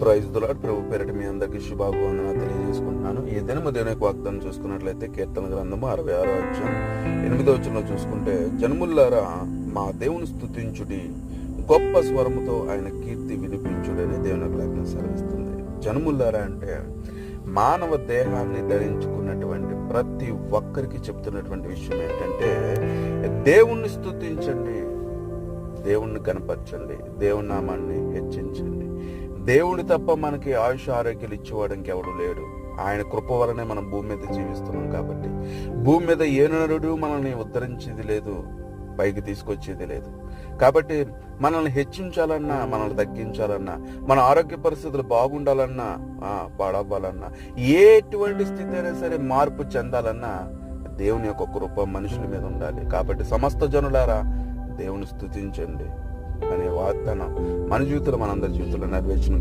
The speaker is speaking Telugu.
Praise the lord. ప్రభు పేరిట మీ అందరికీ శుభాభివందనాలు తెలియజేసుకుంటున్నాను. ఈ దినము దేవుని యొక్క వాగ్దానం చూసుకున్నట్లయితే కీర్తన గ్రంథము 66వ అధ్యాయం 8వ వచనంలో చూసుకుంటే, జనములారా మా దేవుని స్తుతించుడి, గొప్ప స్వరముతో ఆయన కీర్తి వినిపించుడి అని దేవుని యొక్క లేఖనం సెలవిస్తుంది. జనములారా అంటే మానవ దేహాన్ని ధరించుకున్నటువంటి ప్రతి ఒక్కరికి చెప్తున్నటువంటి విషయం ఏంటంటే, దేవుణ్ణి స్తుతించండి, దేవుణ్ణి కనపరచండి, దేవుని నామాన్ని హెచ్చించండి. దేవుడు తప్ప మనకి ఆయుష్ ఆరోగ్యాలు ఇచ్చేవాడు ఇంకెవడు లేడు. ఆయన కృప వలనే మనం భూమి మీద జీవిస్తున్నాం కాబట్టి భూమి మీద ఏ నరుడు మనల్ని ఉద్ధరించేది లేదు, పైకి తీసుకొచ్చేది లేదు. కాబట్టి మనల్ని హెచ్చించాలన్నా, మనల్ని తగ్గించాలన్నా, మన ఆరోగ్య పరిస్థితులు బాగుండాలన్నా, పాడవ్వాలన్నా, ఎటువంటి స్థితి అయినా సరే మార్పు చెందాలన్నా దేవుని యొక్క కృప మనుషుల మీద ఉండాలి. కాబట్టి సమస్త జనులారా దేవుని స్తుతించండి అనే వాగ్దానం మన జీవితంలో, మనందరి జీవితంలో నెరవేర్చును.